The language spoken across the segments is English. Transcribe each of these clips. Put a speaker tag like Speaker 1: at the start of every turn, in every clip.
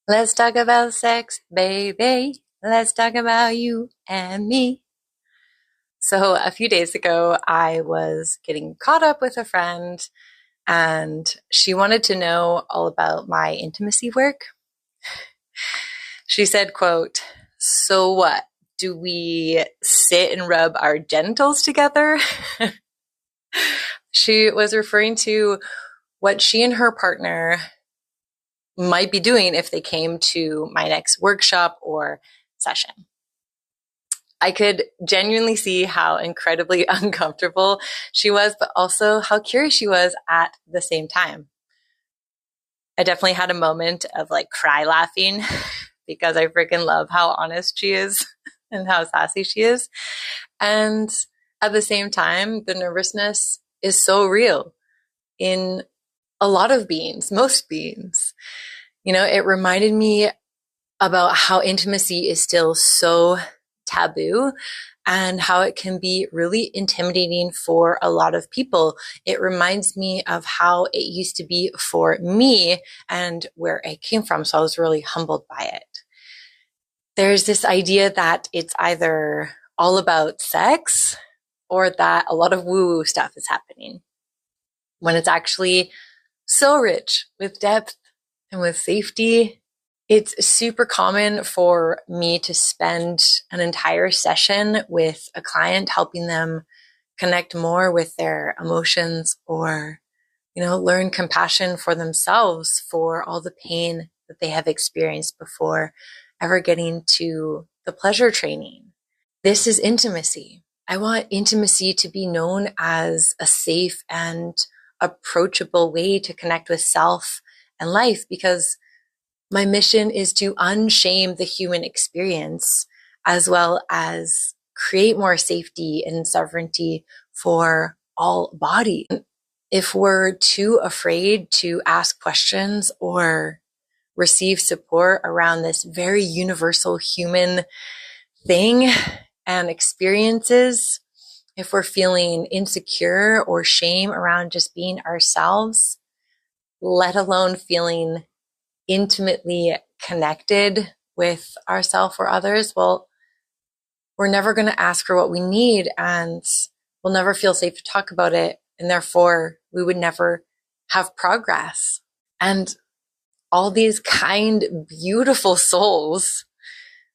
Speaker 1: Let's talk about sex, baby. Let's talk about you and me. So, a few days ago, I was getting caught up with a friend and she wanted to know all about my intimacy work. She said, quote, "So what? Do we sit and rub our genitals together?" She was referring to what she and her partner might be doing if they came to my next workshop or session. I could genuinely see how incredibly uncomfortable she was, but also how curious she was at the same time. I definitely had a moment of like cry laughing because I freaking love how honest she is and how sassy she is. And at the same time, the nervousness is so real in a lot of beings, most beings. It reminded me about how intimacy is still so taboo and how it can be really intimidating for a lot of people. It reminds me of how it used to be for me and where I came from. So I was really humbled by it. There's this idea that it's either all about sex or that a lot of woo-woo stuff is happening, when it's actually so rich with depth and with safety. It's super common for me to spend an entire session with a client, helping them connect more with their emotions or, learn compassion for themselves for all the pain that they have experienced before ever getting to the pleasure training. This is intimacy. I want intimacy to be known as a safe and approachable way to connect with self and life, because my mission is to unshame the human experience as well as create more safety and sovereignty for all bodies. If we're too afraid to ask questions or receive support around this very universal human thing and experiences, if we're feeling insecure or shame around just being ourselves, let alone feeling intimately connected with ourselves or others, well, we're never going to ask for what we need and we'll never feel safe to talk about it. And therefore, we would never have progress. And all these kind, beautiful souls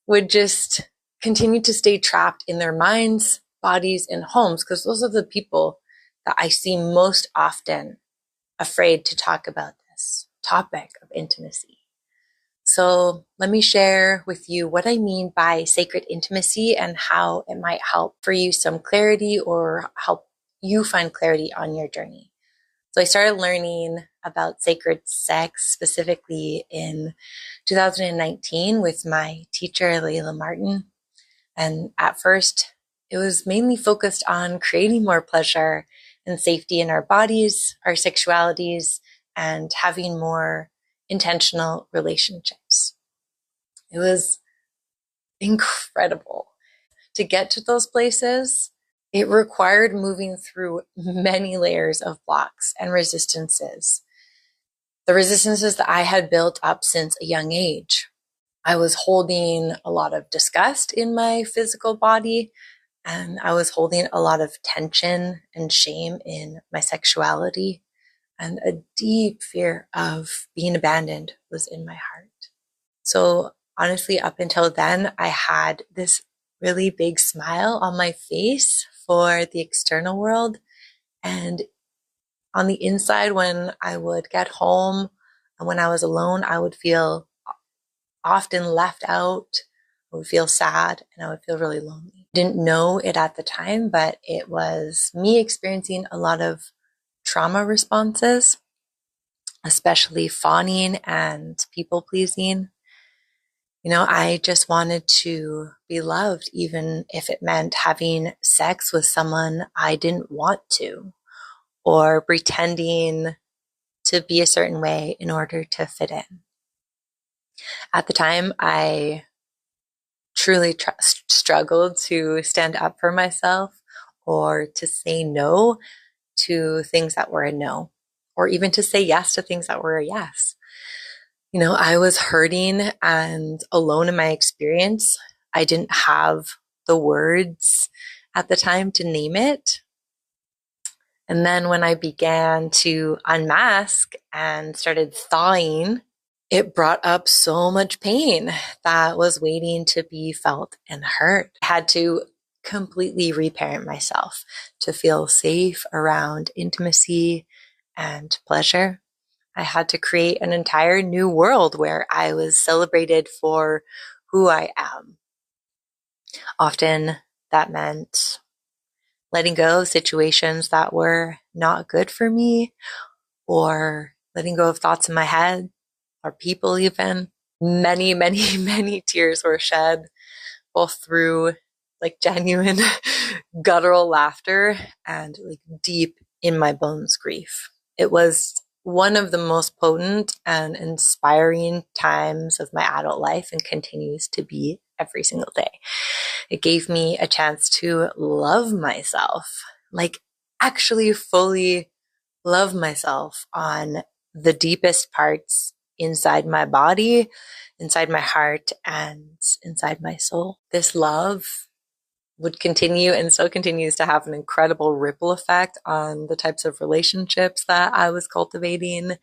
Speaker 1: would just continue to stay trapped in their minds, bodies, and homes, because those are the people that I see most often afraid to talk about this topic of intimacy. So let me share with you what I mean by sacred intimacy and how it might help for you some clarity or help you find clarity on your journey. So I started learning about sacred sex specifically in 2019 with my teacher, Layla Martin. And at first, it was mainly focused on creating more pleasure and safety in our bodies, our sexualities, and having more intentional relationships. It was incredible. To get to those places, it required moving through many layers of blocks and resistances. The resistances that I had built up since a young age. I was holding a lot of disgust in my physical body, and I was holding a lot of tension and shame in my sexuality, and a deep fear of being abandoned was in my heart. So honestly, up until then, I had this really big smile on my face for the external world. And on the inside, when I would get home and when I was alone, I would feel often left out. I would feel sad and I would feel really lonely. Didn't know it at the time, but it was me experiencing a lot of trauma responses, especially fawning and people pleasing. I just wanted to be loved, even if it meant having sex with someone I didn't want to, or pretending to be a certain way in order to fit in. At the time, I truly struggled to stand up for myself or to say no to things that were a no, or even to say yes to things that were a yes. I was hurting and alone in my experience. I didn't have the words at the time to name it. And then when I began to unmask and started thawing, it brought up so much pain that was waiting to be felt and heard. I had to completely reparent myself to feel safe around intimacy and pleasure. I had to create an entire new world where I was celebrated for who I am. Often that meant letting go of situations that were not good for me, or letting go of thoughts in my head or people even. Many, many, many tears were shed, both through like genuine guttural laughter and like deep in my bones grief. It was one of the most potent and inspiring times of my adult life and continues to be every single day. It gave me a chance to love myself, like actually fully love myself on the deepest parts inside my body, inside my heart, and inside my soul. This love would continue and still continues to have an incredible ripple effect on the types of relationships that I was cultivating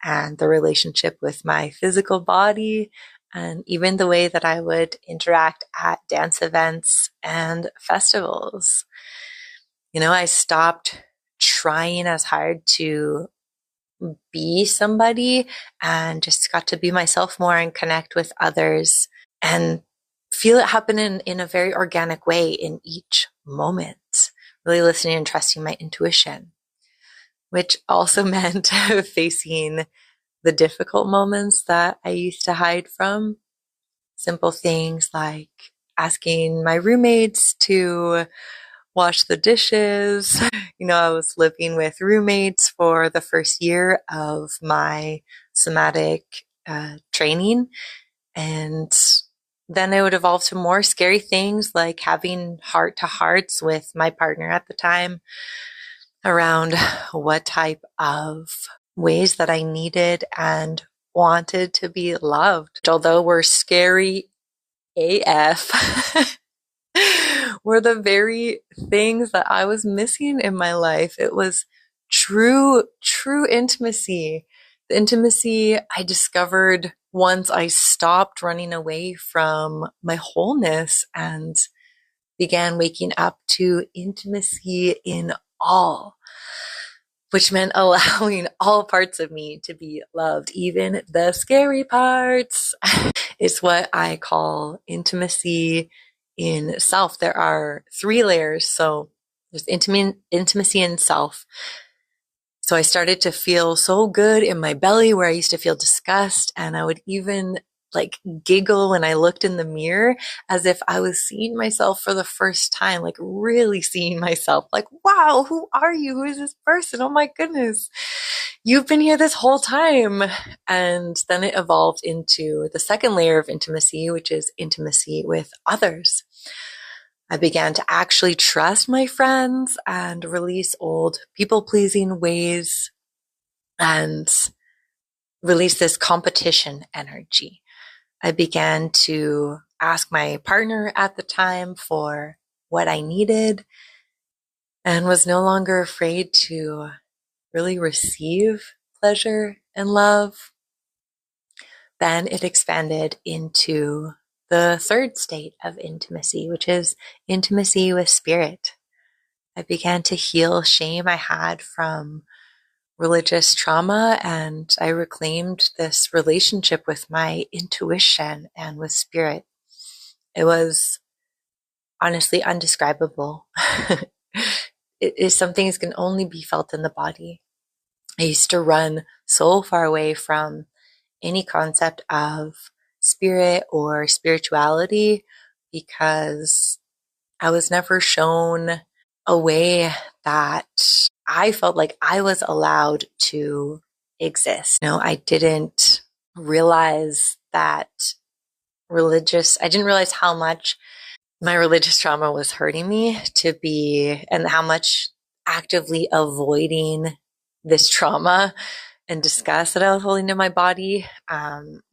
Speaker 1: and the relationship with my physical body and even the way that I would interact at dance events and festivals. I stopped trying as hard to be somebody and just got to be myself more and connect with others and feel it happen in a very organic way in each moment, really listening and trusting my intuition, which also meant facing the difficult moments that I used to hide from. Simple things like asking my roommates to wash the dishes. I was living with roommates for the first year of my somatic training. And then it would evolve to more scary things like having heart to hearts with my partner at the time around what type of ways that I needed and wanted to be loved. Although we're scary AF, were the very things that I was missing in my life. It was true intimacy. The intimacy I discovered once I stopped running away from my wholeness and began waking up to intimacy in all, which meant allowing all parts of me to be loved, even the scary parts. It's what I call intimacy in self. There are 3 layers. So there's intimacy in self. So I started to feel so good in my belly where I used to feel disgust. And I would even like giggle when I looked in the mirror as if I was seeing myself for the first time, like really seeing myself, like, wow, who are you? Who is this person? Oh my goodness. You've been here this whole time. And then it evolved into the second layer of intimacy, which is intimacy with others. I began to actually trust my friends and release old people-pleasing ways and release this competition energy. I began to ask my partner at the time for what I needed and was no longer afraid to really receive pleasure and love. Then it expanded into the third state of intimacy, which is intimacy with spirit. I began to heal shame I had from religious trauma, and I reclaimed this relationship with my intuition and with spirit. It was honestly undescribable. It is something that can only be felt in the body. I used to run so far away from any concept of spirit or spirituality because I was never shown a way that I felt like I was allowed to exist. I didn't realize that I didn't realize how much my religious trauma was hurting me and how much actively avoiding this trauma and disgust that I was holding in my body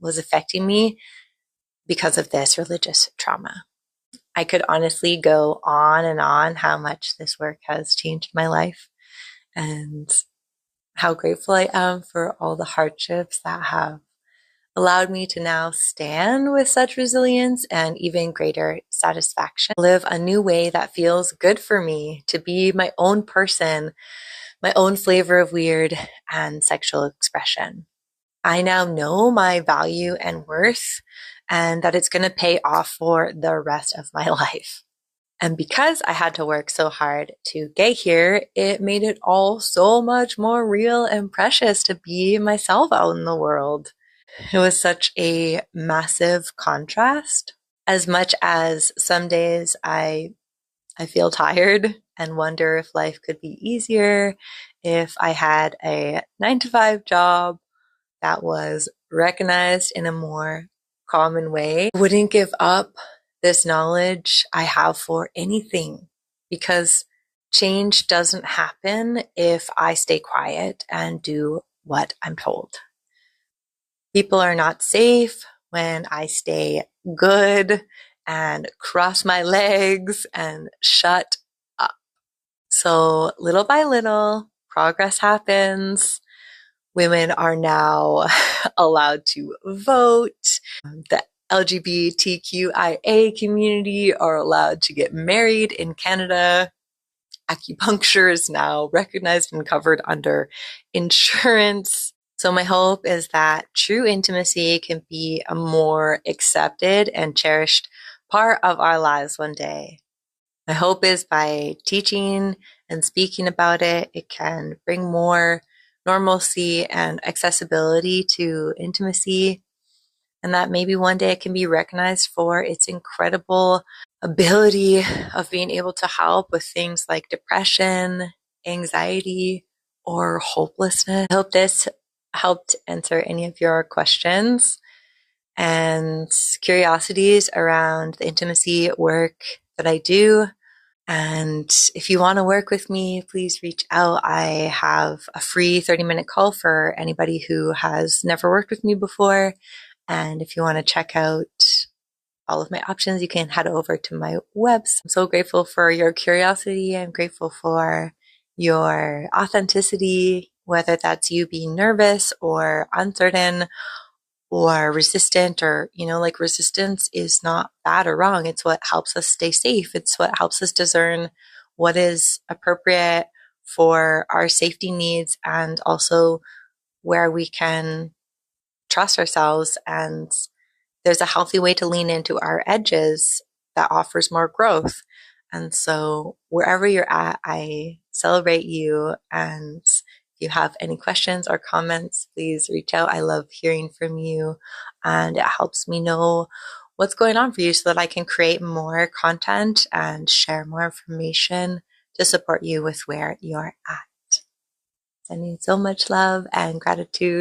Speaker 1: was affecting me because of this religious trauma. I could honestly go on and on how much this work has changed my life and how grateful I am for all the hardships that have allowed me to now stand with such resilience and even greater satisfaction. Live a new way that feels good for me to be my own person, my own flavor of weird and sexual expression. I now know my value and worth and that it's going to pay off for the rest of my life. And because I had to work so hard to get here, it made it all so much more real and precious to be myself out in the world. It was such a massive contrast. As much as some days I feel tired and wonder if life could be easier if I had a 9 to 5 job that was recognized in a more common way. I wouldn't give up this knowledge I have for anything because change doesn't happen if I stay quiet and do what I'm told. People are not safe when I stay good and cross my legs and shut up. So little by little, progress happens. Women are now allowed to vote. The LGBTQIA community are allowed to get married in Canada. Acupuncture is now recognized and covered under insurance. So my hope is that true intimacy can be a more accepted and cherished part of our lives one day. My hope is by teaching and speaking about it, it can bring more normalcy and accessibility to intimacy, and that maybe one day it can be recognized for its incredible ability of being able to help with things like depression, anxiety, or hopelessness. I hope this helped answer any of your questions and curiosities around the intimacy work that I do. And if you want to work with me, please reach out. I have a free 30-minute call for anybody who has never worked with me before. And if you want to check out all of my options, you can head over to my website. I'm so grateful for your curiosity. I'm grateful for your authenticity, whether that's you being nervous or uncertain or resistant, or, like, resistance is not bad or wrong. It's what helps us stay safe. It's what helps us discern what is appropriate for our safety needs and also where we can trust ourselves. And there's a healthy way to lean into our edges that offers more growth. And so wherever you're at, I celebrate you. And if you have any questions or comments, please reach out. I love hearing from you, and it helps me know what's going on for you so that I can create more content and share more information to support you with where you're at. Sending so much love and gratitude.